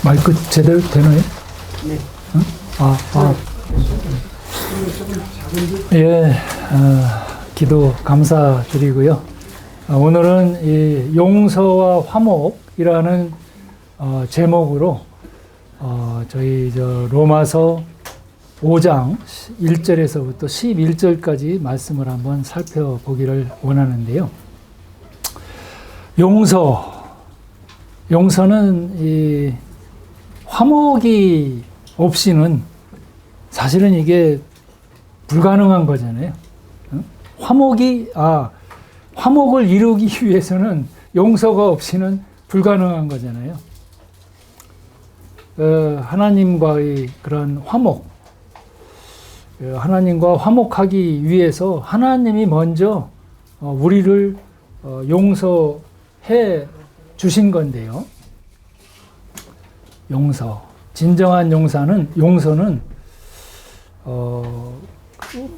마이크 제대로 되나요? 네. 응? 예, 기도 감사드리고요. 오늘은 이 용서와 화목이라는 제목으로 저희 로마서 5장 1절에서부터 11절까지 말씀을 한번 살펴보기를 원하는데요. 용서는 이 화목이 없이는 사실은 이게 불가능한 거잖아요. 화목을 이루기 위해서는 용서가 없이는 불가능한 거잖아요. 하나님과의 그런 화목, 하나님과 화목하기 위해서 하나님이 먼저 우리를 용서해 주신 건데요. 진정한 용서는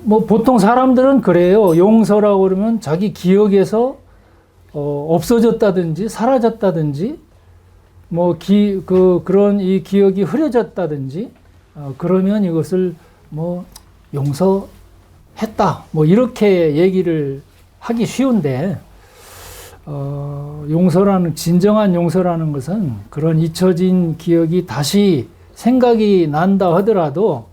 보통 사람들은 그래요. 용서라고 그러면 자기 기억에서 없어졌다든지 사라졌다든지 그런 이 기억이 흐려졌다든지 그러면 이것을 용서했다 이렇게 얘기를 하기 쉬운데 진정한 용서라는 것은 그런 잊혀진 기억이 다시 생각이 난다 하더라도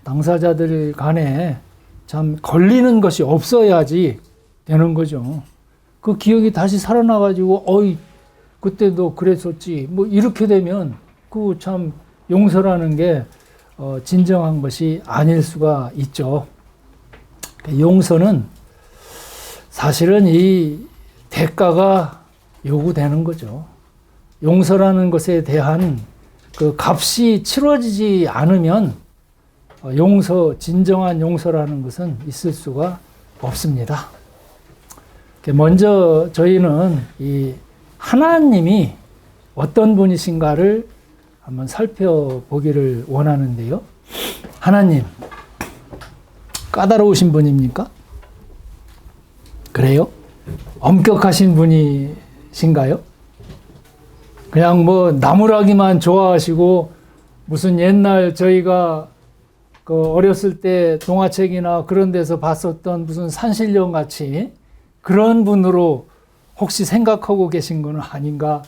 당사자들 간에 참 걸리는 것이 없어야지 되는 거죠. 그 기억이 다시 살아나가지고 그때도 그랬었지 이렇게 되면 그 참 용서라는 게 진정한 것이 아닐 수가 있죠. 용서는 사실은 이 대가가 요구되는 거죠. 용서라는 것에 대한 그 값이 치러지지 않으면 진정한 용서라는 것은 있을 수가 없습니다. 먼저 저희는 이 하나님이 어떤 분이신가를 한번 살펴보기를 원하는데요. 하나님, 까다로우신 분입니까? 그래요? 엄격하신 분이신가요? 그냥 나무라기만 좋아하시고 무슨 옛날 저희가 어렸을 때 동화책이나 그런 데서 봤었던 무슨 산신령 같이 그런 분으로 혹시 생각하고 계신 건 아닌가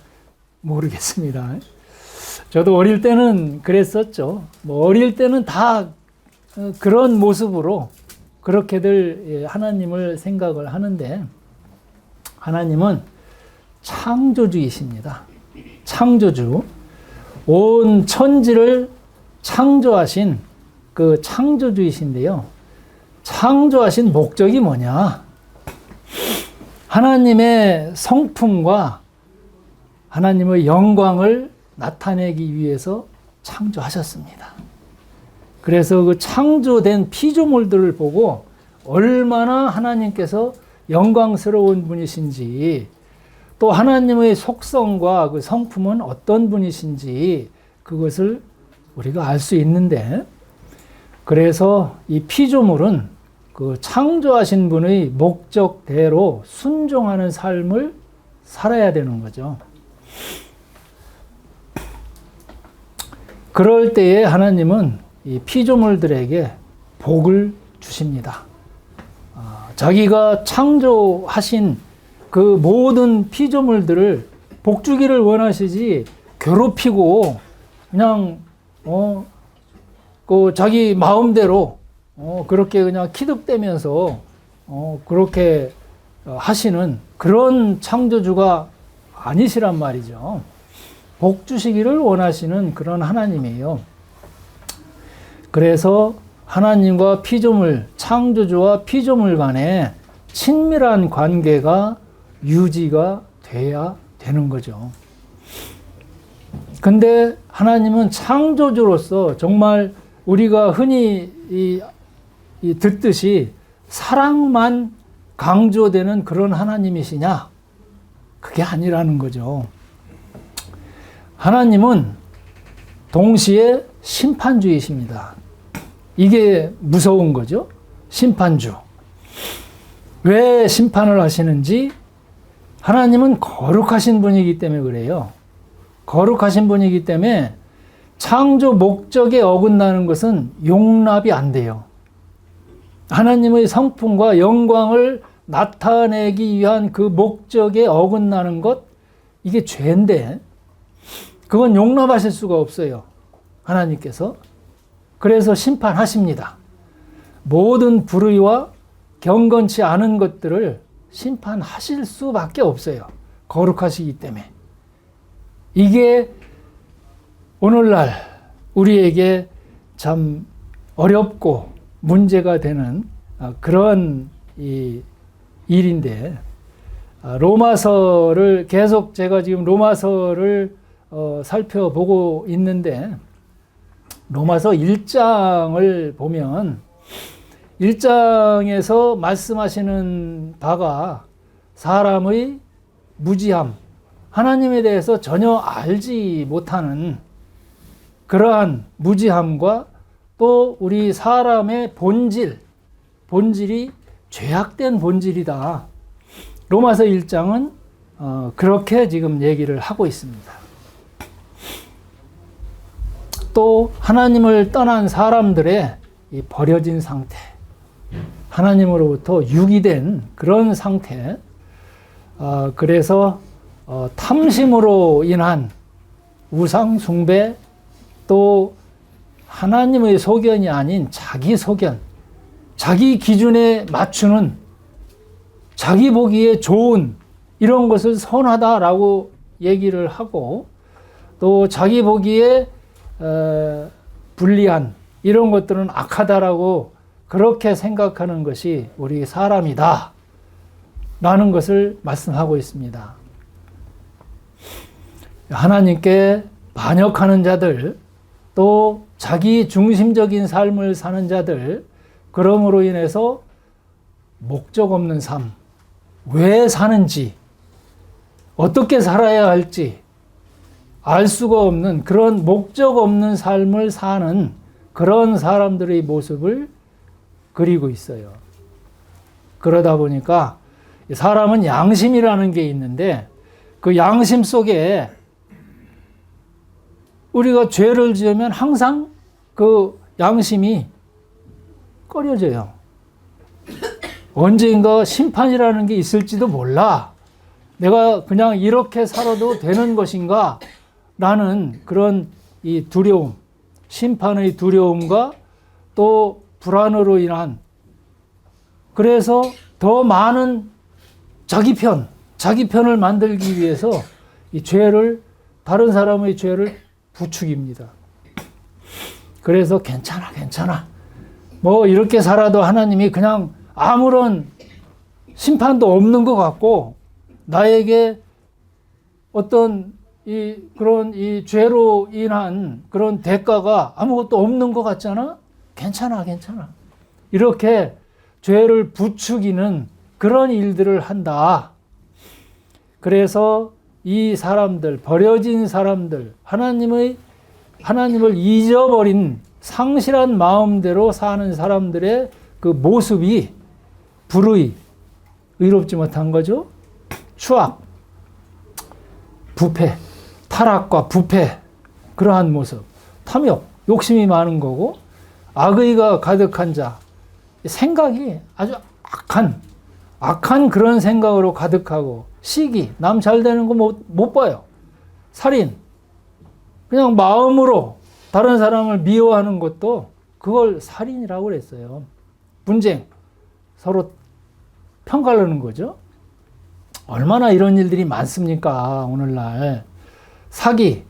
모르겠습니다. 저도 어릴 때는 그랬었죠. 어릴 때는 다 그런 모습으로 그렇게들 하나님을 생각을 하는데 하나님은 창조주이십니다. 창조주. 온 천지를 창조하신 그 창조주이신데요. 창조하신 목적이 뭐냐? 하나님의 성품과 하나님의 영광을 나타내기 위해서 창조하셨습니다. 그래서 그 창조된 피조물들을 보고 얼마나 하나님께서 영광스러운 분이신지 또 하나님의 속성과 그 성품은 어떤 분이신지 그것을 우리가 알 수 있는데 그래서 이 피조물은 그 창조하신 분의 목적대로 순종하는 삶을 살아야 되는 거죠. 그럴 때에 하나님은 이 피조물들에게 복을 주십니다. 자기가 창조하신 그 모든 피조물들을 복 주기를 원하시지 괴롭히고 그냥 자기 마음대로 그렇게 그냥 키득대면서 그렇게 하시는 그런 창조주가 아니시란 말이죠. 복 주시기를 원하시는 그런 하나님이에요. 그래서 하나님과 피조물, 창조주와 피조물 간에 친밀한 관계가 유지가 돼야 되는 거죠. 근데 하나님은 창조주로서 정말 우리가 흔히 듣듯이 사랑만 강조되는 그런 하나님이시냐? 그게 아니라는 거죠. 하나님은 동시에 심판주이십니다. 이게 무서운 거죠. 심판주. 왜 심판을 하시는지 하나님은 거룩하신 분이기 때문에 그래요. 거룩하신 분이기 때문에 창조 목적에 어긋나는 것은 용납이 안 돼요. 하나님의 성품과 영광을 나타내기 위한 그 목적에 어긋나는 것, 이게 죄인데 그건 용납하실 수가 없어요. 하나님께서. 그래서 심판하십니다. 모든 불의와 경건치 않은 것들을 심판하실 수밖에 없어요. 거룩하시기 때문에. 이게 오늘날 우리에게 참 어렵고 문제가 되는 그런 일인데, 로마서를 계속 제가 지금 로마서를 살펴보고 있는데, 로마서 1장을 보면 1장에서 말씀하시는 바가 사람의 무지함, 하나님에 대해서 전혀 알지 못하는 그러한 무지함과 또 우리 사람의 본질이 죄악된 본질이다. 로마서 1장은 그렇게 지금 얘기를 하고 있습니다. 또 하나님을 떠난 사람들의 이 버려진 상태, 하나님으로부터 유기된 그런 상태, 그래서 탐심으로 인한 우상 숭배, 또 하나님의 소견이 아닌 자기 소견, 자기 기준에 맞추는, 자기 보기에 좋은 이런 것을 선하다라고 얘기를 하고, 또 자기 보기에 불리한 이런 것들은 악하다라고 그렇게 생각하는 것이 우리 사람이다 라는 것을 말씀하고 있습니다. 하나님께 반역하는 자들, 또 자기 중심적인 삶을 사는 자들, 그러므로 인해서 목적 없는 삶, 왜 사는지, 어떻게 살아야 할지 알 수가 없는 그런 목적 없는 삶을 사는 그런 사람들의 모습을 그리고 있어요. 그러다 보니까 사람은 양심이라는 게 있는데, 그 양심 속에 우리가 죄를 지으면 항상 그 양심이 꺼려져요. 언젠가 심판이라는 게 있을지도 몰라. 내가 그냥 이렇게 살아도 되는 것인가? 라는 그런 이 두려움, 심판의 두려움과 또 불안으로 인한, 그래서 더 많은 자기 편을 만들기 위해서 이 죄를, 다른 사람의 죄를 부추깁니다. 그래서 괜찮아. 뭐 이렇게 살아도 하나님이 그냥 아무런 심판도 없는 것 같고, 나에게 어떤 그런 죄로 인한 그런 대가가 아무것도 없는 것 같잖아? 괜찮아. 이렇게 죄를 부추기는 그런 일들을 한다. 그래서 이 사람들, 버려진 사람들, 하나님을 잊어버린 상실한 마음대로 사는 사람들의 그 모습이 불의, 의롭지 못한 거죠. 추악, 부패, 타락과 부패, 그러한 모습, 탐욕, 욕심이 많은 거고, 악의가 가득한 자, 생각이 아주 악한 그런 생각으로 가득하고, 시기, 남 잘 되는 거 못 봐요. 살인, 그냥 마음으로 다른 사람을 미워하는 것도 그걸 살인이라고 그랬어요. 분쟁, 서로 편가르는 거죠. 얼마나 이런 일들이 많습니까, 오늘날. 사기,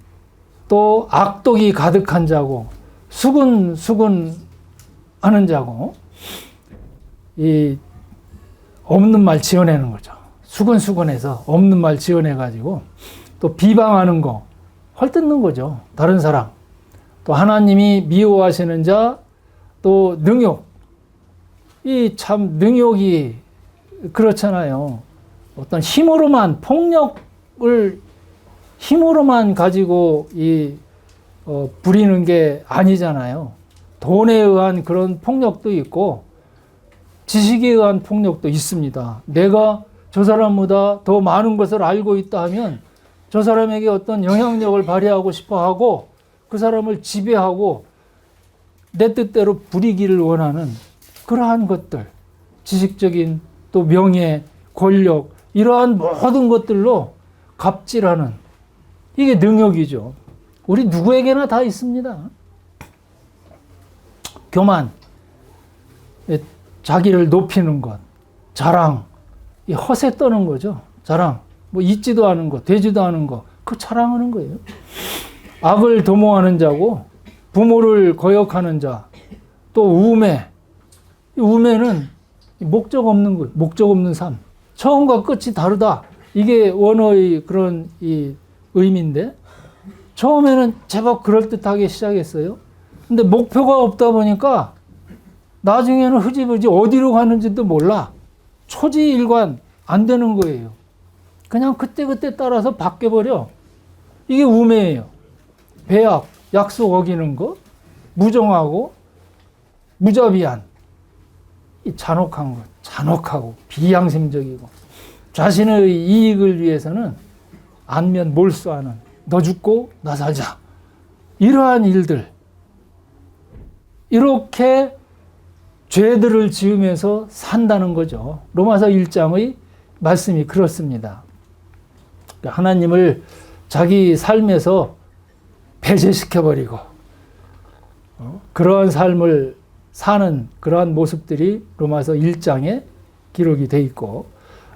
또 악독이 가득한 자고, 수군 하는 자고, 이 없는 말 지어내는 거죠. 수근해서 없는 말 지어내가지고, 또 비방하는 거, 헐뜯는 거죠. 다른 사람. 또 하나님이 미워하시는 자, 또 능욕. 이 참 능욕이 그렇잖아요. 어떤 힘으로만, 폭력을 힘으로만 가지고 부리는 게 아니잖아요. 돈에 의한 그런 폭력도 있고, 지식에 의한 폭력도 있습니다. 내가 저 사람보다 더 많은 것을 알고 있다 하면 저 사람에게 어떤 영향력을 발휘하고 싶어 하고 그 사람을 지배하고 내 뜻대로 부리기를 원하는 그러한 것들, 지식적인 또 명예, 권력, 이러한 모든 것들로 갑질하는 이게 능욕이죠. 우리 누구에게나 다 있습니다. 교만, 자기를 높이는 것, 자랑, 이 허세 떠는 거죠. 자랑, 뭐 있지도 않은 거, 되지도 않은 거, 그 자랑하는 거예요. 악을 도모하는 자고 부모를 거역하는 자, 또 우매. 이 우매는 목적 없는 거, 목적 없는 삶. 처음과 끝이 다르다. 이게 원어의 그런 이 의미인데 처음에는 제법 그럴듯하게 시작했어요. 근데 목표가 없다 보니까 나중에는 흐지부지 어디로 가는지도 몰라. 초지일관 안 되는 거예요. 그냥 그때그때 따라서 바뀌어버려. 이게 우매예요. 배약, 약속 어기는 거, 무정하고 무자비한, 이 잔혹한 것, 잔혹하고 비양심적이고 자신의 이익을 위해서는 안면 몰수하는, 너 죽고 나 살자, 이러한 일들, 이렇게 죄들을 지으면서 산다는 거죠. 로마서 1장의 말씀이 그렇습니다. 하나님을 자기 삶에서 배제시켜버리고 그러한 삶을 사는 그러한 모습들이 로마서 1장에 기록이 돼 있고,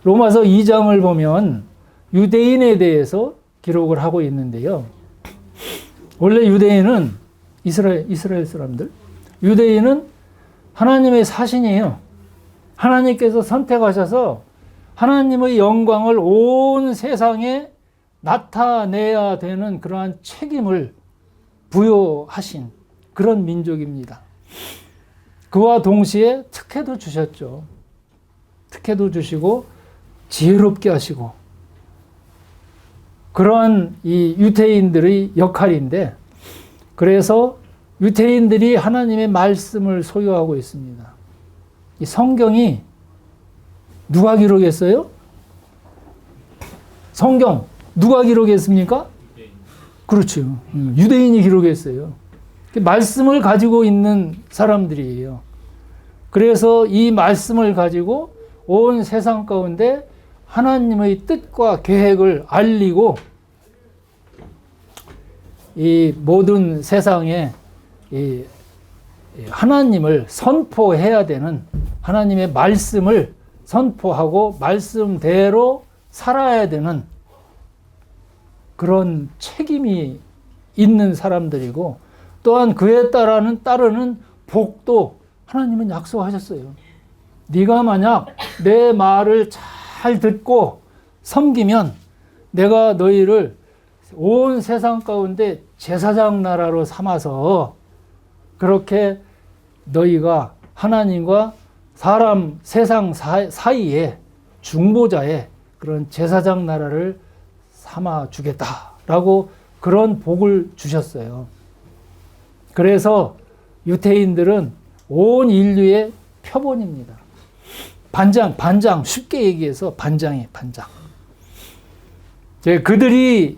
로마서 2장을 보면 유대인에 대해서 기록을 하고 있는데요. 원래 유대인은 이스라엘 사람들, 유대인은 하나님의 사신이에요. 하나님께서 선택하셔서 하나님의 영광을 온 세상에 나타내야 되는 그러한 책임을 부여하신 그런 민족입니다. 그와 동시에 특혜도 주셨죠. 특혜도 주시고 지혜롭게 하시고, 그러한 이 유대인들의 역할인데, 그래서 유대인들이 하나님의 말씀을 소유하고 있습니다. 이 성경이 누가 기록했어요? 성경 누가 기록했습니까? 그렇죠. 유대인이 기록했어요. 말씀을 가지고 있는 사람들이에요. 그래서 이 말씀을 가지고 온 세상 가운데 하나님의 뜻과 계획을 알리고 이 모든 세상에 이 하나님을 선포해야 되는, 하나님의 말씀을 선포하고 말씀대로 살아야 되는 그런 책임이 있는 사람들이고, 또한 그에 따르는 복도 하나님은 약속하셨어요. 네가 만약 내 말을 잘 듣고 섬기면 내가 너희를 온 세상 가운데 제사장 나라로 삼아서 그렇게 너희가 하나님과 사람, 세상 사이에 중보자의 그런 제사장 나라를 삼아 주겠다라고 그런 복을 주셨어요. 그래서 유대인들은 온 인류의 표본입니다. 반장, 쉽게 얘기해서 반장이에요, 반장. 그들이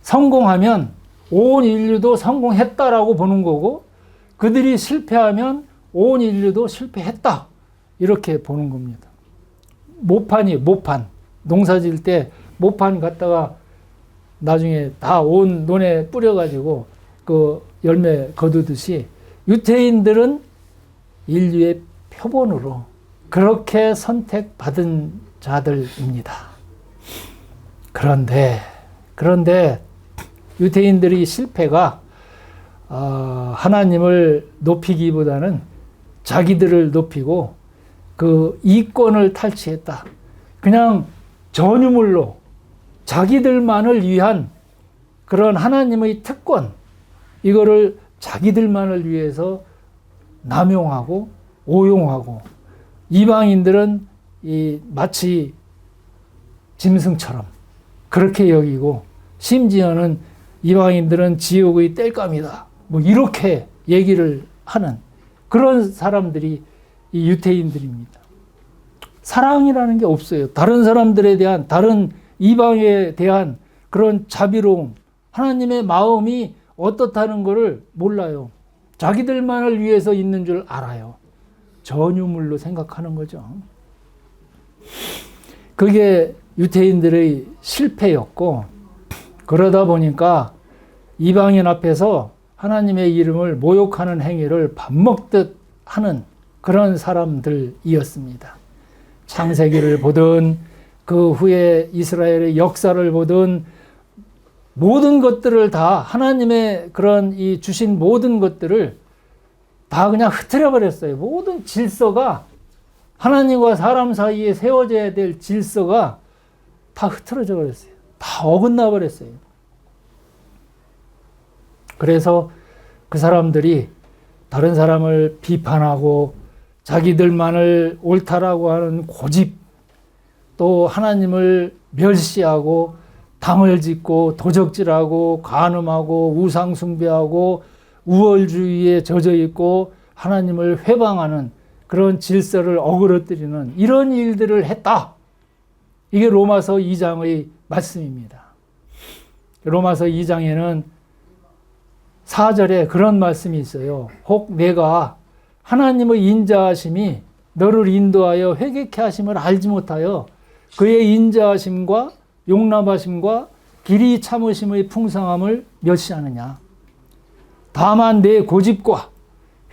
성공하면 온 인류도 성공했다라고 보는 거고, 그들이 실패하면 온 인류도 실패했다, 이렇게 보는 겁니다. 모판이에요, 모판. 농사 지을 때 모판 갖다가 나중에 다 온 논에 뿌려가지고 그 열매 거두듯이 유대인들은 인류의 표본으로 그렇게 선택받은 자들입니다. 그런데 유대인들의 실패가 하나님을 높이기보다는 자기들을 높이고 그 이권을 탈취했다. 그냥 전유물로 자기들만을 위한 그런 하나님의 특권, 이거를 자기들만을 위해서 남용하고 오용하고, 이방인들은 마치 짐승처럼 그렇게 여기고, 심지어는 이방인들은 지옥의 땔감이다, 뭐 이렇게 얘기를 하는 그런 사람들이 이 유대인들입니다. 사랑이라는 게 없어요. 다른 사람들에 대한, 다른 이방에 대한 그런 자비로움, 하나님의 마음이 어떻다는 것을 몰라요. 자기들만을 위해서 있는 줄 알아요. 전유물로 생각하는 거죠. 그게 유대인들의 실패였고, 그러다 보니까 이방인 앞에서 하나님의 이름을 모욕하는 행위를 밥 먹듯 하는 그런 사람들이었습니다. 창세기를 보든 그 후에 이스라엘의 역사를 보든 모든 것들을 다 하나님의 그런 이 주신 모든 것들을 다 그냥 흐트려 버렸어요. 모든 질서가, 하나님과 사람 사이에 세워져야 될 질서가 다 흐트러져 버렸어요. 다 어긋나 버렸어요. 그래서 그 사람들이 다른 사람을 비판하고 자기들만을 옳다라고 하는 고집, 또 하나님을 멸시하고 당을 짓고 도적질하고 간음하고 우상숭배하고 우월주의에 젖어 있고 하나님을 회방하는 그런 질서를 어그러뜨리는 이런 일들을 했다. 이게 로마서 2장의 말씀입니다. 로마서 2장에는 4절에 그런 말씀이 있어요. 혹 내가 하나님의 인자하심이 너를 인도하여 회개케 하심을 알지 못하여 그의 인자하심과 용납하심과 길이 참으심의 풍성함을 멸시하느냐. 다만 내 고집과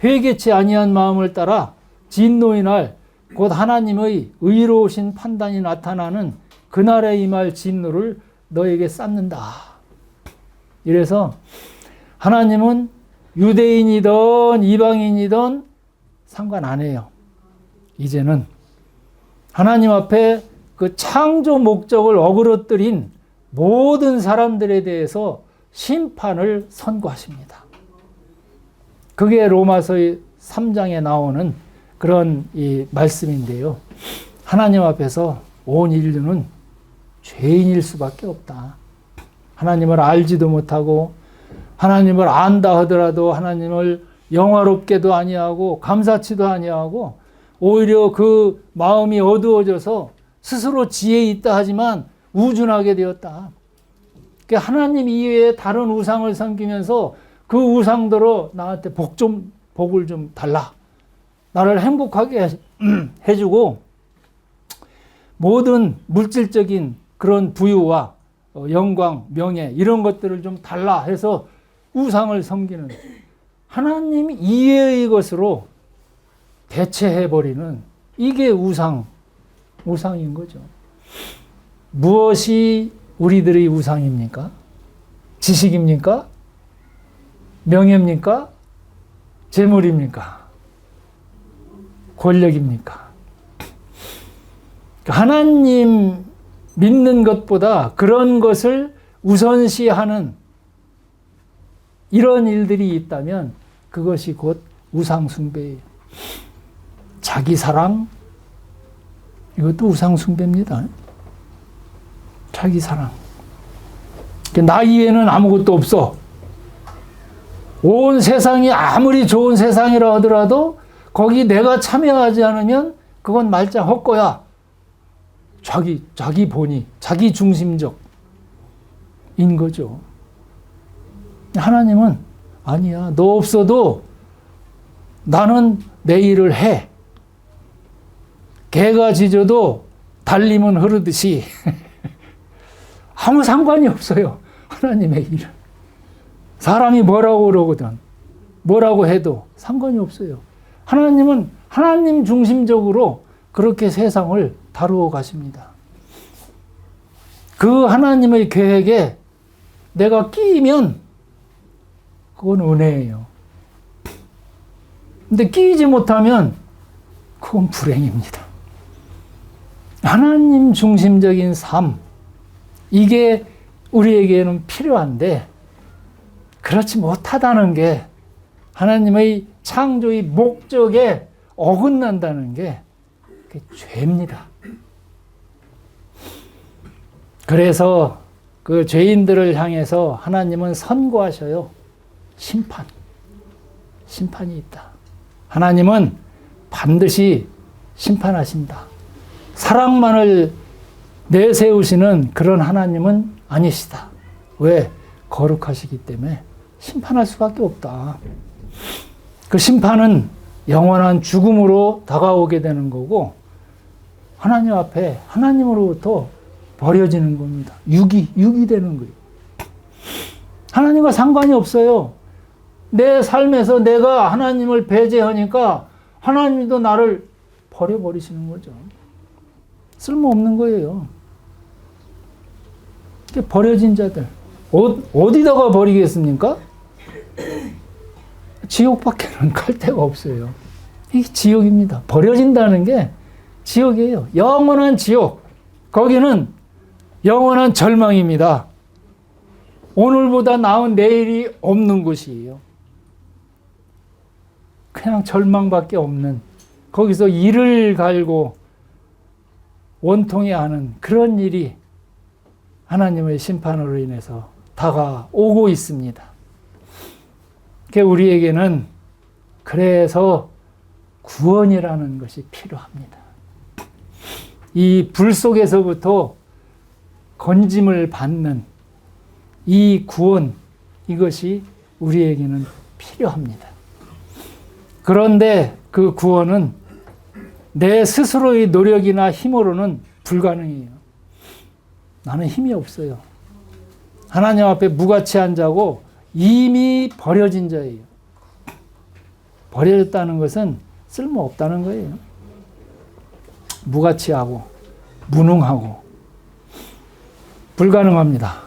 회개치 아니한 마음을 따라 진노의 날 곧 하나님의 의로우신 판단이 나타나는 그날에 임할 진노를 너에게 쌓는다. 이래서 하나님은 유대인이든 이방인이든 상관 안 해요. 이제는 하나님 앞에 그 창조 목적을 어그러뜨린 모든 사람들에 대해서 심판을 선고하십니다. 그게 로마서의 3장에 나오는 그런 이 말씀인데요. 하나님 앞에서 온 인류는 죄인일 수밖에 없다. 하나님을 알지도 못하고 하나님을 안다 하더라도 하나님을 영화롭게도 아니하고 감사치도 아니하고 오히려 그 마음이 어두워져서 스스로 지혜 있다 하지만 우준하게 되었다. 하나님 이외에 다른 우상을 섬기면서 그 우상대로 나한테 복을 좀 달라. 나를 행복하게 해주고 모든 물질적인 그런 부유와 영광, 명예 이런 것들을 좀 달라 해서 우상을 섬기는 하나님 이외의 것으로 대체해버리는 이게 우상인 거죠. 무엇이 우리들의 우상입니까? 지식입니까? 명예입니까? 재물입니까? 권력입니까? 하나님 믿는 것보다 그런 것을 우선시하는 이런 일들이 있다면 그것이 곧 우상숭배예요. 자기 사랑, 이것도 우상숭배입니다. 자기 사랑. 나 이외에는 아무것도 없어. 온 세상이 아무리 좋은 세상이라 하더라도 거기 내가 참여하지 않으면 그건 말짱 헛거야. 자기 본의, 자기 중심적인 거죠. 하나님은 아니야. 너 없어도 나는 내 일을 해. 개가 짖어도 달림은 흐르듯이 아무 상관이 없어요. 하나님의 일은. 사람이 뭐라고 그러거든 뭐라고 해도 상관이 없어요. 하나님은 하나님 중심적으로 그렇게 세상을 다루어 가십니다. 그 하나님의 계획에 내가 끼면 그건 은혜예요. 근데 끼지 못하면 그건 불행입니다. 하나님 중심적인 삶, 이게 우리에게는 필요한데 그렇지 못하다는 게 하나님의 창조의 목적에 어긋난다는 게 그게 죄입니다. 그래서 그 죄인들을 향해서 하나님은 선고하셔요. 심판이 있다. 하나님은 반드시 심판하신다. 사랑만을 내세우시는 그런 하나님은 아니시다. 왜? 거룩하시기 때문에 심판할 수밖에 없다. 그 심판은 영원한 죽음으로 다가오게 되는 거고 하나님 앞에 하나님으로부터 버려지는 겁니다. 육이 되는 거예요. 하나님과 상관이 없어요. 내 삶에서 내가 하나님을 배제하니까 하나님도 나를 버려버리시는 거죠. 쓸모없는 거예요. 버려진 자들 어디다가 버리겠습니까? 지옥밖에는 갈 데가 없어요. 이게 지옥입니다. 버려진다는 게 지옥이에요. 영원한 지옥. 거기는 영원한 절망입니다. 오늘보다 나은 내일이 없는 곳이에요. 그냥 절망밖에 없는, 거기서 이를 갈고 원통해하는 그런 일이 하나님의 심판으로 인해서 다가오고 있습니다. 우리에게는 그래서 구원이라는 것이 필요합니다. 이 불 속에서부터 건짐을 받는 이 구원, 이것이 우리에게는 필요합니다. 그런데 그 구원은 내 스스로의 노력이나 힘으로는 불가능해요. 나는 힘이 없어요. 하나님 앞에 무가치한 자고 이미 버려진 자예요. 버려졌다는 것은 쓸모없다는 거예요. 무가치하고 무능하고 불가능합니다.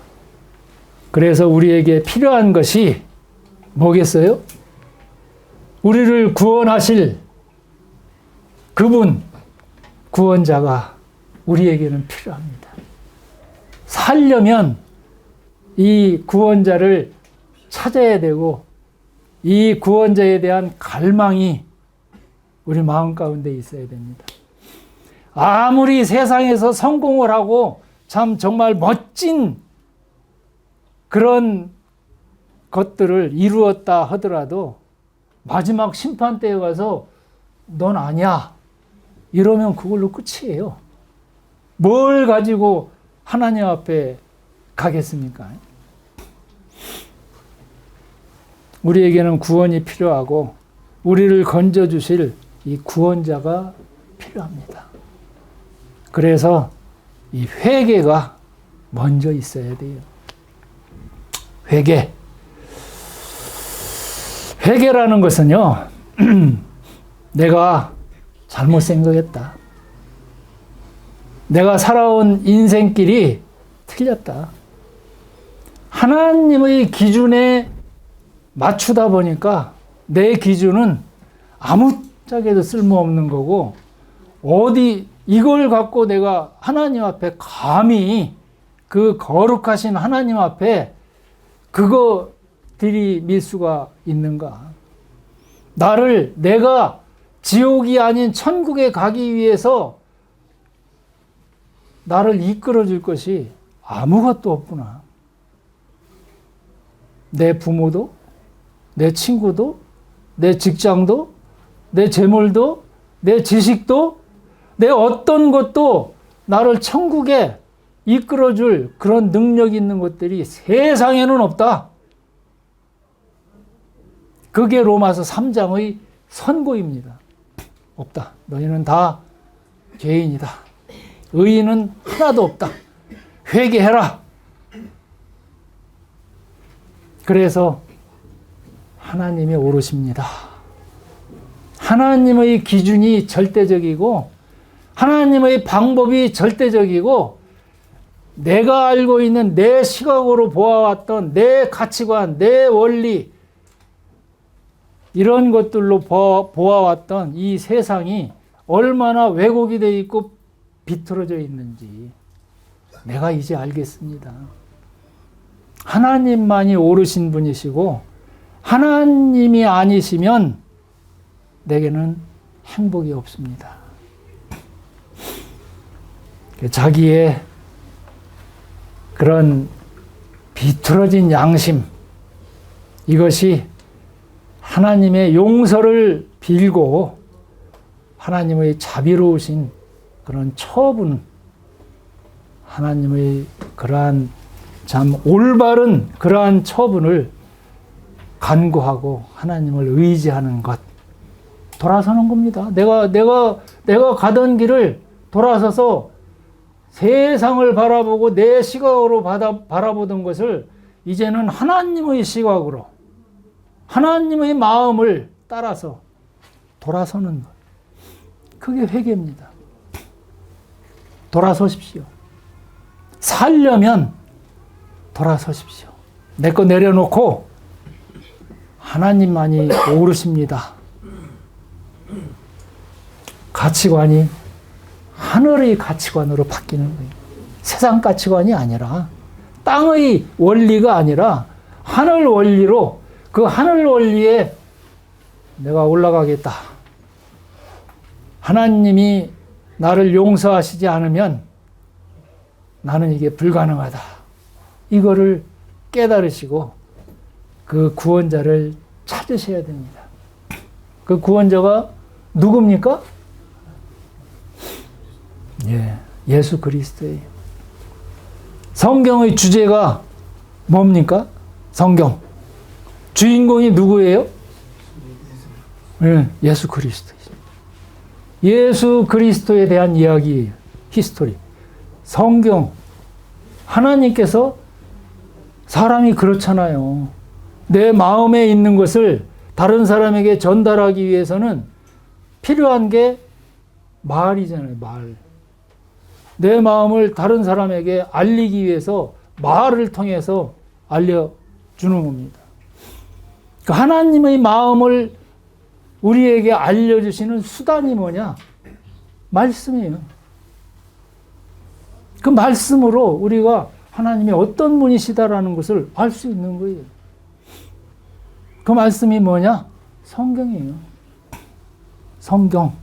그래서 우리에게 필요한 것이 뭐겠어요? 우리를 구원하실 그분, 구원자가 우리에게는 필요합니다. 살려면 이 구원자를 찾아야 되고 이 구원자에 대한 갈망이 우리 마음 가운데 있어야 됩니다. 아무리 세상에서 성공을 하고 참 정말 멋진 그런 것들을 이루었다 하더라도 마지막 심판 때에 가서 넌 아니야 이러면 그걸로 끝이에요. 뭘 가지고 하나님 앞에 가겠습니까? 우리에게는 구원이 필요하고 우리를 건져주실 이 구원자가 필요합니다. 그래서 이 회개가 먼저 있어야 돼요. 회개라는 것은요, 내가 잘못 생각했다. 내가 살아온 인생길이 틀렸다. 하나님의 기준에 맞추다 보니까 내 기준은 아무짝에도 쓸모없는 거고, 어디 이걸 갖고 내가 하나님 앞에 감히 그 거룩하신 하나님 앞에 그거 들이밀 수가 있는가? 내가 지옥이 아닌 천국에 가기 위해서 나를 이끌어 줄 것이 아무것도 없구나. 내 부모도, 내 친구도, 내 직장도, 내 재물도, 내 지식도, 내 어떤 것도 나를 천국에 이끌어 줄 그런 능력 있는 것들이 세상에는 없다. 그게 로마서 3장의 선고입니다. 없다. 너희는 다 죄인이다. 의인은 하나도 없다. 회개해라. 그래서 하나님이 오르십니다. 하나님의 기준이 절대적이고 하나님의 방법이 절대적이고 내가 알고 있는 내 시각으로 보아왔던 내 가치관, 내 원리 이런 것들로 보아왔던 이 세상이 얼마나 왜곡이 되어 있고 비틀어져 있는지 내가 이제 알겠습니다. 하나님만이 옳으신 분이시고 하나님이 아니시면 내게는 행복이 없습니다. 자기의 그런 비틀어진 양심, 이것이 하나님의 용서를 빌고 하나님의 자비로우신 그런 처분, 하나님의 그러한 참 올바른 그러한 처분을 간구하고 하나님을 의지하는 것, 돌아서는 겁니다. 내가 가던 길을 돌아서서 세상을 바라보고 내 시각으로 바라보던 것을 이제는 하나님의 시각으로, 하나님의 마음을 따라서 돌아서는 것. 그게 회개입니다. 돌아서십시오. 살려면 돌아서십시오. 내 거 내려놓고 하나님만이 오르십니다. 가치관이 하늘의 가치관으로 바뀌는 거예요. 세상 가치관이 아니라, 땅의 원리가 아니라 하늘 원리로, 그 하늘 원리에 내가 올라가겠다. 하나님이 나를 용서하시지 않으면 나는 이게 불가능하다. 이거를 깨달으시고 그 구원자를 찾으셔야 됩니다. 그 구원자가 누굽니까? 예수 그리스도예요. 성경의 주제가 뭡니까? 성경. 주인공이 누구예요? 예수 그리스도. 예수 그리스도에 대한 이야기예요. 히스토리. 성경. 하나님께서, 사람이 그렇잖아요. 내 마음에 있는 것을 다른 사람에게 전달하기 위해서는 필요한 게 말이잖아요. 말. 내 마음을 다른 사람에게 알리기 위해서 말을 통해서 알려주는 겁니다. 하나님의 마음을 우리에게 알려주시는 수단이 뭐냐? 말씀이에요. 그 말씀으로 우리가 하나님이 어떤 분이시다라는 것을 알 수 있는 거예요. 그 말씀이 뭐냐? 성경이에요. 성경.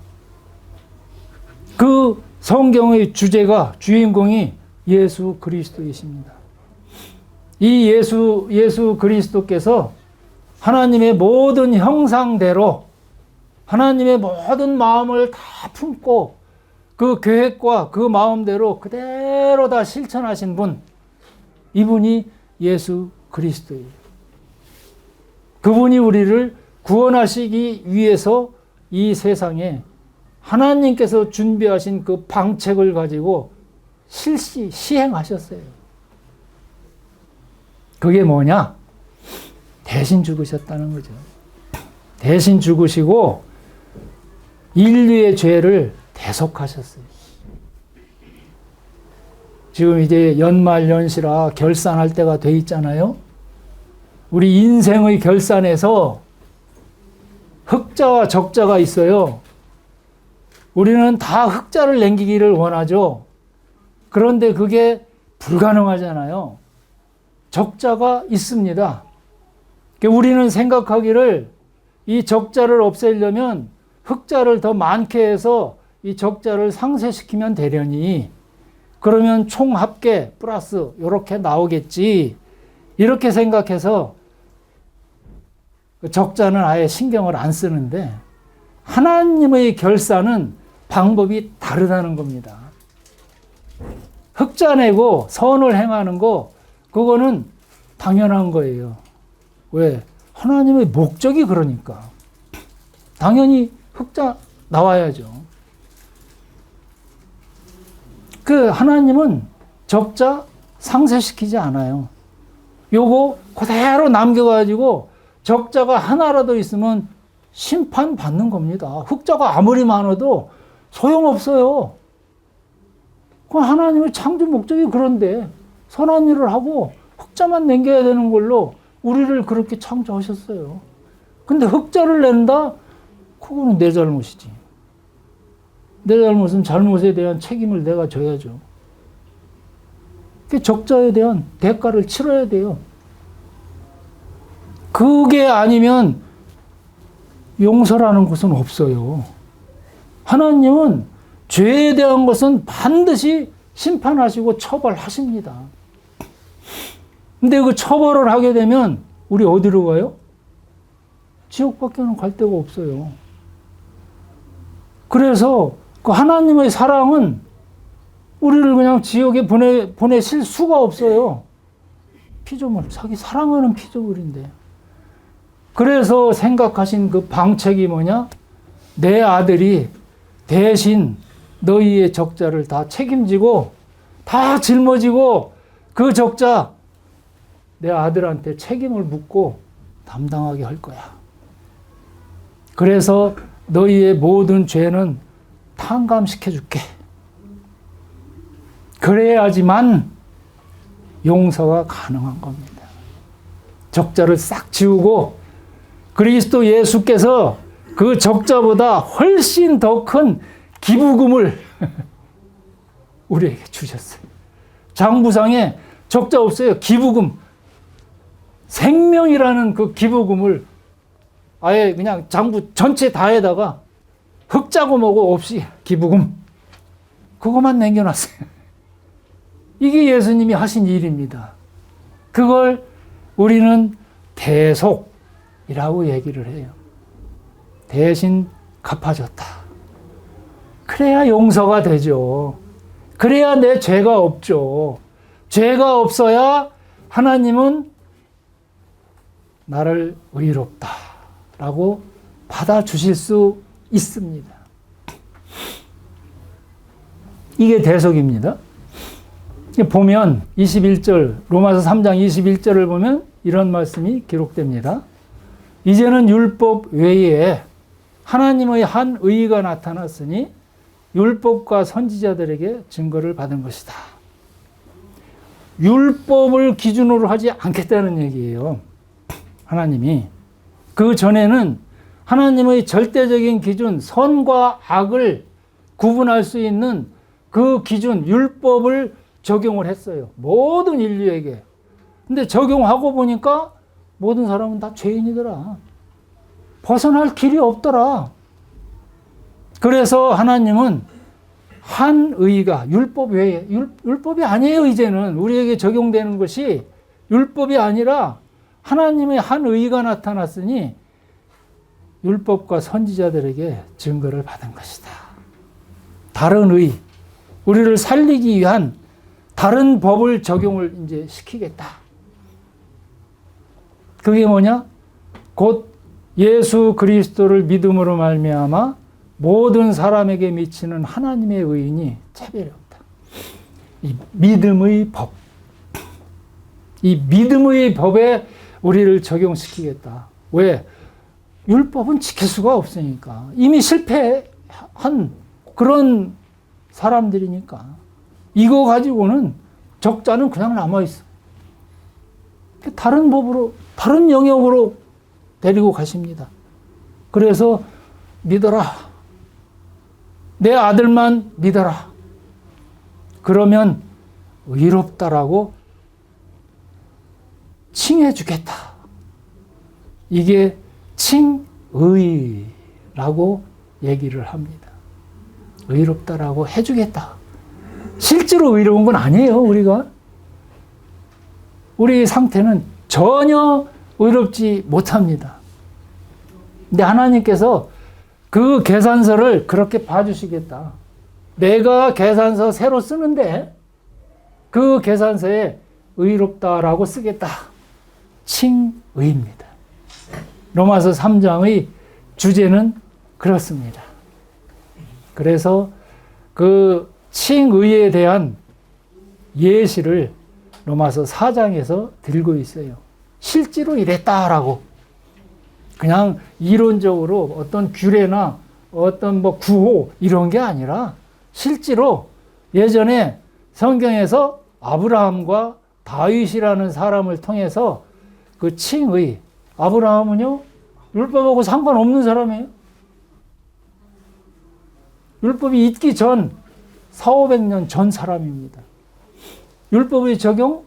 그 성경의 주제가, 주인공이 예수 그리스도이십니다. 이 예수 그리스도께서 하나님의 모든 형상대로 하나님의 모든 마음을 다 품고 그 계획과 그 마음대로 그대로 다 실천하신 분, 이분이 예수 그리스도예요. 그분이 우리를 구원하시기 위해서 이 세상에 하나님께서 준비하신 그 방책을 가지고 시행하셨어요. 그게 뭐냐? 대신 죽으셨다는 거죠. 대신 죽으시고 인류의 죄를 대속하셨어요. 지금 이제 연말연시라 결산할 때가 돼 있잖아요. 우리 인생의 결산에서 흑자와 적자가 있어요. 우리는 다 흑자를 남기기를 원하죠. 그런데 그게 불가능하잖아요. 적자가 있습니다. 우리는 생각하기를 이 적자를 없애려면 흑자를 더 많게 해서 이 적자를 상쇄시키면 되려니, 그러면 총 합계 플러스 이렇게 나오겠지, 이렇게 생각해서 적자는 아예 신경을 안 쓰는데, 하나님의 결산은 방법이 다르다는 겁니다. 흑자 내고 선을 행하는 거, 그거는 당연한 거예요. 왜? 하나님의 목적이 그러니까. 당연히 흑자 나와야죠. 그 하나님은 적자 상쇄시키지 않아요. 요거 그대로 남겨가지고 적자가 하나라도 있으면 심판받는 겁니다. 흑자가 아무리 많아도 소용없어요. 그 하나님의 창조 목적이 그런데 선한 일을 하고 흑자만 남겨야 되는 걸로 우리를 그렇게 창조하셨어요. 근데 흑자를 낸다? 그거는 내 잘못이지. 내 잘못은 잘못에 대한 책임을 내가 져야죠. 그 적자에 대한 대가를 치러야 돼요. 그게 아니면 용서라는 것은 없어요. 하나님은 죄에 대한 것은 반드시 심판하시고 처벌하십니다. 근데 그 처벌을 하게 되면 우리 어디로 가요? 지옥밖에는 갈 데가 없어요. 그래서 그 하나님의 사랑은 우리를 그냥 지옥에 보내실 수가 없어요. 피조물, 자기 사랑하는 피조물인데. 그래서 생각하신 그 방책이 뭐냐? 내 아들이 대신 너희의 적자를 다 책임지고 다 짊어지고 그 적자 내 아들한테 책임을 묻고 담당하게 할 거야. 그래서 너희의 모든 죄는 탕감시켜 줄게. 그래야지만 용서가 가능한 겁니다. 적자를 싹 지우고 그리스도 예수께서 그 적자보다 훨씬 더 큰 기부금을 우리에게 주셨어요. 장부상에 적자 없어요. 기부금. 생명이라는 그 기부금을 아예 그냥 장부 전체 다에다가 흑자고 뭐고 없이 기부금. 그것만 남겨놨어요. 이게 예수님이 하신 일입니다. 그걸 우리는 대속이라고 얘기를 해요. 대신 갚아줬다. 그래야 용서가 되죠. 그래야 내 죄가 없죠. 죄가 없어야 하나님은 나를 의롭다라고 받아주실 수 있습니다. 이게 대속입니다. 보면 21절, 로마서 3장 21절을 보면 이런 말씀이 기록됩니다. 이제는 율법 외에 하나님의 한 의가 나타났으니 율법과 선지자들에게 증거를 받은 것이다. 율법을 기준으로 하지 않겠다는 얘기예요. 하나님이. 그 전에는 하나님의 절대적인 기준, 선과 악을 구분할 수 있는 그 기준, 율법을 적용을 했어요. 모든 인류에게. 근데 적용하고 보니까 모든 사람은 다 죄인이더라. 벗어날 길이 없더라. 그래서 하나님은 한 의가 율법 외에, 율법이 아니에요. 이제는 우리에게 적용되는 것이 율법이 아니라 하나님의 한 의가 나타났으니 율법과 선지자들에게 증거를 받은 것이다. 다른 의, 우리를 살리기 위한 다른 법을 적용을 이제 시키겠다. 그게 뭐냐? 곧 예수 그리스도를 믿음으로 말미암아 모든 사람에게 미치는 하나님의 의인이 차별이 없다. 이 믿음의 법. 이 믿음의 법에 우리를 적용시키겠다. 왜? 율법은 지킬 수가 없으니까. 이미 실패한 그런 사람들이니까. 이거 가지고는 적자는 그냥 남아있어. 다른 법으로, 다른 영역으로 데리고 가십니다. 그래서 믿어라. 내 아들만 믿어라. 그러면 의롭다라고 칭해주겠다. 이게 칭의라고 얘기를 합니다. 의롭다라고 해주겠다. 실제로 의로운 건 아니에요, 우리가. 우리 상태는 전혀 의롭지 못합니다. 근데 하나님께서 그 계산서를 그렇게 봐주시겠다. 내가 계산서 새로 쓰는데 그 계산서에 의롭다라고 쓰겠다. 칭의입니다. 로마서 3장의 주제는 그렇습니다. 그래서 그 칭의에 대한 예시를 로마서 4장에서 들고 있어요. 실제로 이랬다라고. 그냥 이론적으로 어떤 규례나 어떤 뭐 구호 이런 게 아니라 실제로 예전에 성경에서 아브라함과 다윗이라는 사람을 통해서 그 칭의, 아브라함은요, 율법하고 상관없는 사람이에요. 율법이 있기 전 400~500년 전 사람입니다. 율법의 적용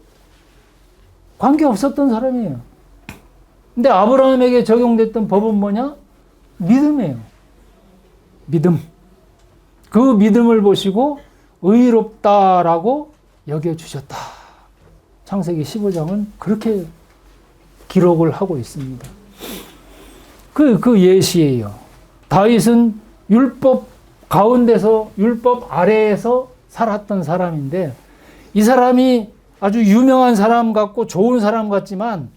관계없었던 사람이에요. 근데 아브라함에게 적용됐던 법은 뭐냐? 믿음이에요. 믿음. 그 믿음을 보시고 의롭다라고 여겨주셨다. 창세기 15장은 그렇게 기록을 하고 있습니다. 그 예시예요. 다윗은 율법 가운데서, 율법 아래에서 살았던 사람인데 이 사람이 아주 유명한 사람 같고 좋은 사람 같지만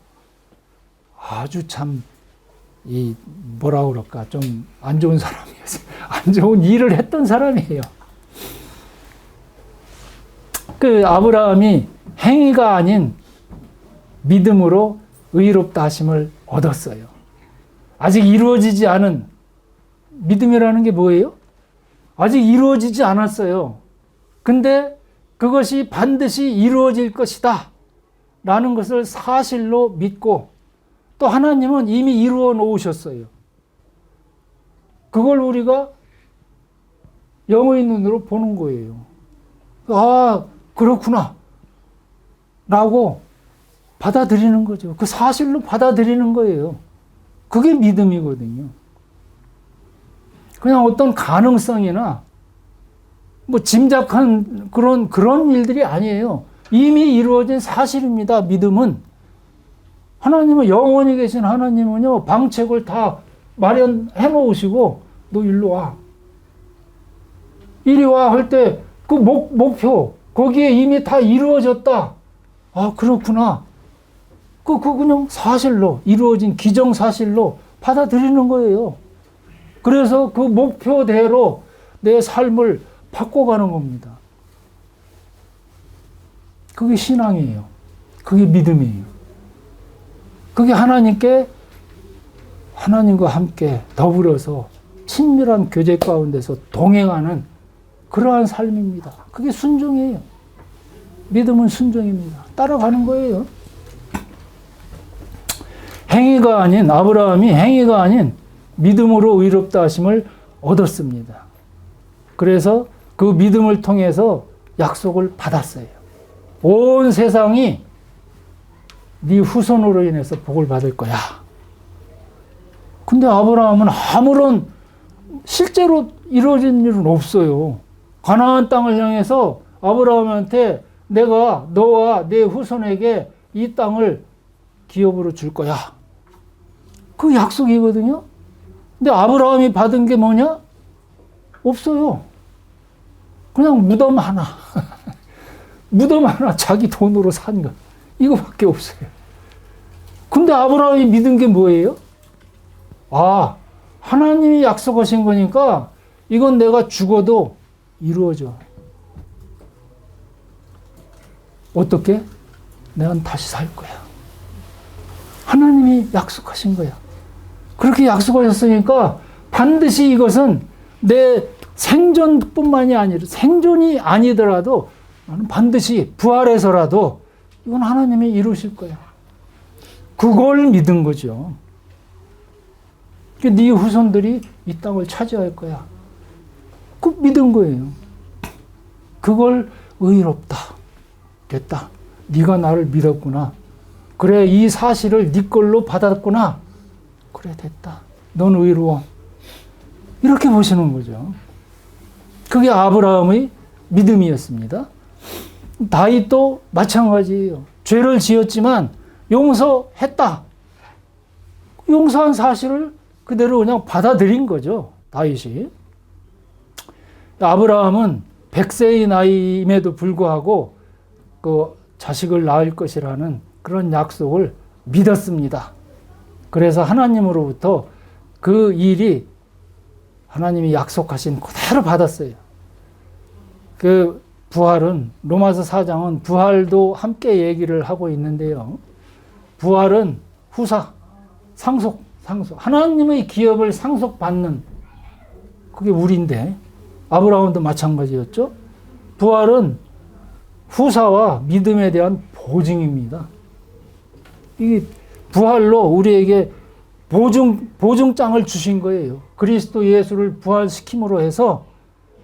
아주 참 뭐라 그럴까 좀 안 좋은 사람이었어요. 안 좋은 일을 했던 사람이에요. 그 아브라함이 행위가 아닌 믿음으로 의롭다 하심을 얻었어요. 아직 이루어지지 않은 믿음이라는 게 뭐예요? 아직 이루어지지 않았어요. 근데 그것이 반드시 이루어질 것이다 라는 것을 사실로 믿고 또 하나님은 이미 이루어 놓으셨어요. 그걸 우리가 영의 눈으로 보는 거예요. 아, 그렇구나 라고 받아들이는 거죠. 그 사실로 받아들이는 거예요. 그게 믿음이거든요. 그냥 어떤 가능성이나 뭐 짐작한 그런 일들이 아니에요. 이미 이루어진 사실입니다. 믿음은. 하나님은 영원히 계신 하나님은요, 방책을 다 마련해 놓으시고, 너 일로 와. 이리 와 할 때 그 목표, 거기에 이미 다 이루어졌다. 아, 그렇구나. 그냥 사실로, 이루어진 기정사실로 받아들이는 거예요. 그래서 그 목표대로 내 삶을 바꿔가는 겁니다. 그게 신앙이에요. 그게 믿음이에요. 그게 하나님과 함께 더불어서 친밀한 교제 가운데서 동행하는 그러한 삶입니다. 그게 순종이에요. 믿음은 순종입니다. 따라가는 거예요. 아브라함이 행위가 아닌 믿음으로 의롭다 하심을 얻었습니다. 그래서 그 믿음을 통해서 약속을 받았어요. 온 세상이 네 후손으로 인해서 복을 받을 거야. 근데 아브라함은 아무런 실제로 이루어진 일은 없어요. 가나안 땅을 향해서 아브라함한테 내가 너와 내 후손에게 이 땅을 기업으로 줄 거야. 그 약속이거든요. 근데 아브라함이 받은 게 뭐냐? 없어요. 그냥 무덤 하나. 무덤 하나 자기 돈으로 산 거. 이거밖에 없어요. 근데 아브라함이 믿은 게 뭐예요? 아, 하나님이 약속하신 거니까 이건 내가 죽어도 이루어져. 어떻게? 내가 다시 살 거야. 하나님이 약속하신 거야. 그렇게 약속하셨으니까 반드시 이것은 내 생존뿐만이 아니라 생존이 아니더라도 나는 반드시 부활해서라도 이건 하나님이 이루실 거야. 그걸 믿은 거죠. 네 후손들이 이 땅을 차지할 거야. 그 믿은 거예요. 그걸 의롭다. 됐다. 네가 나를 믿었구나. 그래, 이 사실을 네 걸로 받았구나. 그래, 됐다. 넌 의로워. 이렇게 보시는 거죠. 그게 아브라함의 믿음이었습니다. 다윗도 마찬가지예요. 죄를 지었지만 용서했다. 용서한 사실을 그대로 그냥 받아들인 거죠. 다윗이. 아브라함은 100세의 나이임에도 불구하고 그 자식을 낳을 것이라는 그런 약속을 믿었습니다. 그래서 하나님으로부터 그 일이 하나님이 약속하신 그대로 받았어요. 그 부활은 로마서 4장은 부활도 함께 얘기를 하고 있는데요. 부활은 후사, 상속. 하나님의 기업을 상속받는 그게 우리인데 아브라함도 마찬가지였죠. 부활은 후사와 믿음에 대한 보증입니다. 이 부활로 우리에게 보증장을 주신 거예요. 그리스도 예수를 부활시킴으로 해서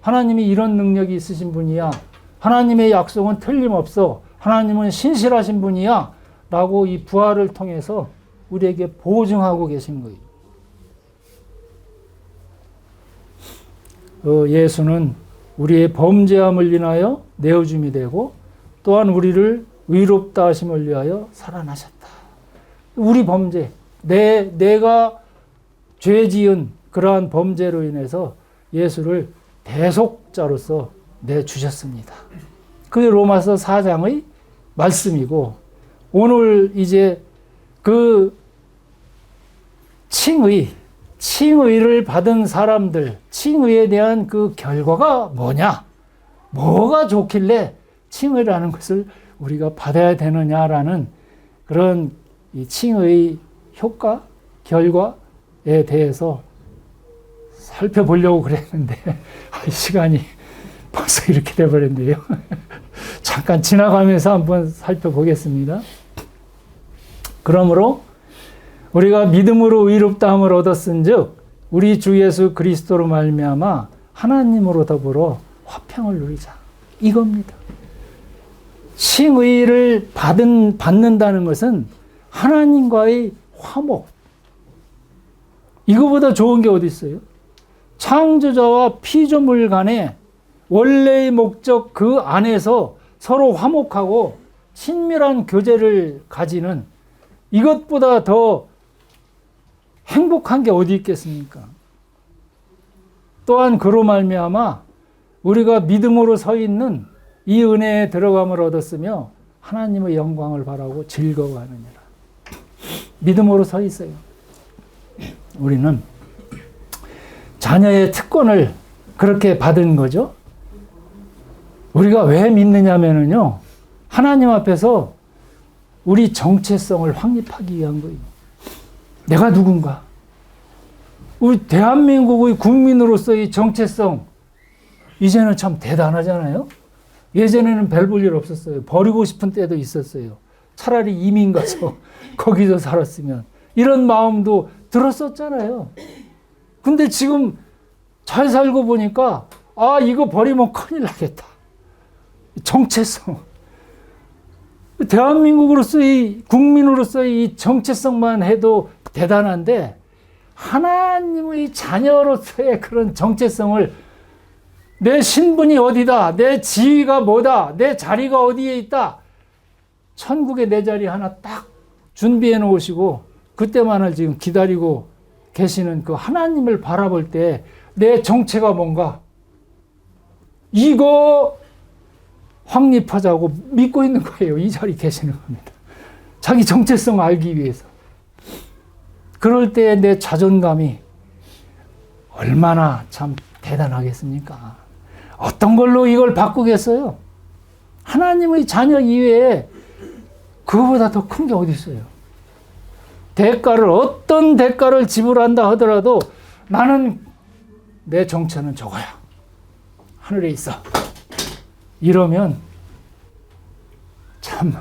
하나님이 이런 능력이 있으신 분이야. 하나님의 약속은 틀림없어. 하나님은 신실하신 분이야. 라고 이 부활을 통해서 우리에게 보증하고 계신 거예요. 예수는 우리의 범죄함을 인하여 내어줌이 되고 또한 우리를 의롭다 하심을 위하여 살아나셨다. 우리 범죄, 내가 죄 지은 그러한 범죄로 인해서 예수를 대속자로서 내주셨습니다. 그게 로마서 4장의 말씀이고, 오늘 이제 그 칭의를 받은 사람들, 칭의에 대한 그 결과가 뭐냐? 뭐가 좋길래 칭의라는 것을 우리가 받아야 되느냐라는 그런 이 칭의 효과, 결과에 대해서 살펴보려고 그랬는데 시간이 벌써 이렇게 돼버렸네요. 잠깐 지나가면서 한번 살펴보겠습니다. 그러므로 우리가 믿음으로 의롭다함을 얻었은즉 우리 주 예수 그리스도로 말미암아 하나님으로 더불어 화평을 누리자. 이겁니다. 칭의를 받는다는 것은 하나님과의 화목. 이거보다 좋은 게 어디 있어요? 창조자와 피조물 간의 원래의 목적 그 안에서 서로 화목하고 친밀한 교제를 가지는 이것보다 더 행복한 게 어디 있겠습니까? 또한 그로 말미암아 우리가 믿음으로 서 있는 이 은혜에 들어감을 얻었으며 하나님의 영광을 바라고 즐거워하느니라. 믿음으로 서 있어요. 우리는 자녀의 특권을 그렇게 받은 거죠. 우리가 왜 믿느냐면요, 하나님 앞에서 우리 정체성을 확립하기 위한 거예요. 내가 누군가? 우리 대한민국의 국민으로서의 정체성, 이제는 참 대단하잖아요. 예전에는 별 볼 일 없었어요. 버리고 싶은 때도 있었어요. 차라리 이민 가서 거기서 살았으면, 이런 마음도 들었었잖아요. 근데 지금 잘 살고 보니까 이거 버리면 큰일 나겠다. 정체성. 대한민국으로서의, 국민으로서의 이 정체성만 해도 대단한데, 하나님의 자녀로서의 그런 정체성을, 내 신분이 어디다, 내 지위가 뭐다, 내 자리가 어디에 있다, 천국에 내 자리 하나 딱 준비해 놓으시고 그때만을 지금 기다리고 계시는 그 하나님을 바라볼 때 내 정체가 뭔가, 이거 확립하자고 믿고 있는 거예요. 이 자리에 계시는 겁니다. 자기 정체성 알기 위해서. 그럴 때 내 자존감이 얼마나 참 대단하겠습니까? 어떤 걸로 이걸 바꾸겠어요? 하나님의 자녀 이외에 그거보다 더 큰 게 어디 있어요? 어떤 대가를 지불한다 하더라도 나는 내 정체는 저거야. 하늘에 있어. 이러면 참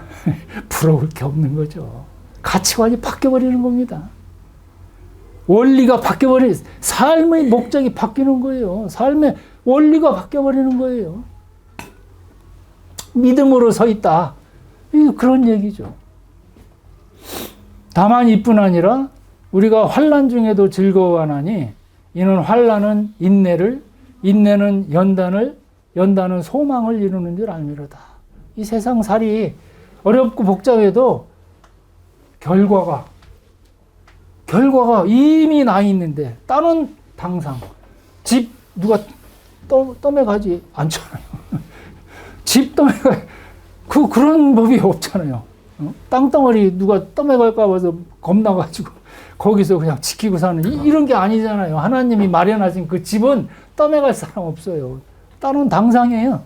부러울 게 없는 거죠. 가치관이 바뀌어버리는 겁니다. 원리가 바뀌어버리는, 삶의 목적이 바뀌는 거예요. 삶의 원리가 바뀌어버리는 거예요. 믿음으로 서 있다. 그런 얘기죠. 다만 이뿐 아니라 우리가 환난 중에도 즐거워하나니 이는 환난은 인내를, 인내는 연단을, 연단은 소망을 이루는 줄 알미로다. 이 세상 살이 어렵고 복잡해도 결과가 이미 나 있는데, 따는 당상. 집 누가 떠매가지 않잖아요. 집 떠매가, 그런 법이 없잖아요. 땅덩어리 누가 떠매갈까 봐서 겁나가지고 거기서 그냥 지키고 사는, 이런 게 아니잖아요. 하나님이 마련하신 그 집은 떠매갈 사람 없어요. 따는 당상이에요.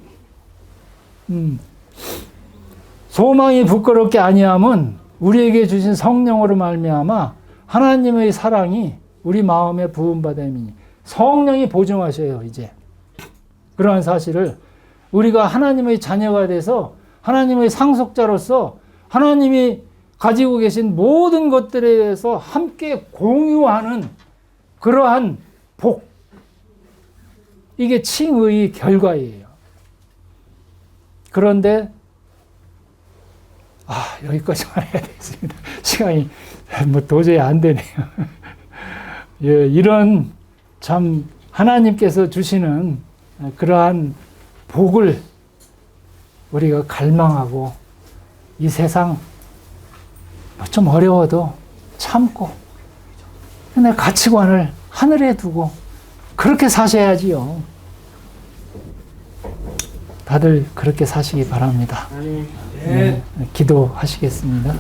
소망이 부끄럽게 아니함은 우리에게 주신 성령으로 말미암아 하나님의 사랑이 우리 마음에 부음받음이니, 성령이 보증하셔요. 이제 그러한 사실을 우리가 하나님의 자녀가 돼서 하나님의 상속자로서 하나님이 가지고 계신 모든 것들에 대해서 함께 공유하는 그러한 복, 이게 칭의의 결과예요. 그런데 여기까지만 해야 되겠습니다. 시간이 도저히 안 되네요. 예, 이런 참 하나님께서 주시는 그러한 복을 우리가 갈망하고, 이 세상 좀 어려워도 참고, 내 가치관을 하늘에 두고 그렇게 사셔야지요. 다들 그렇게 사시기 바랍니다. 기도하시겠습니다.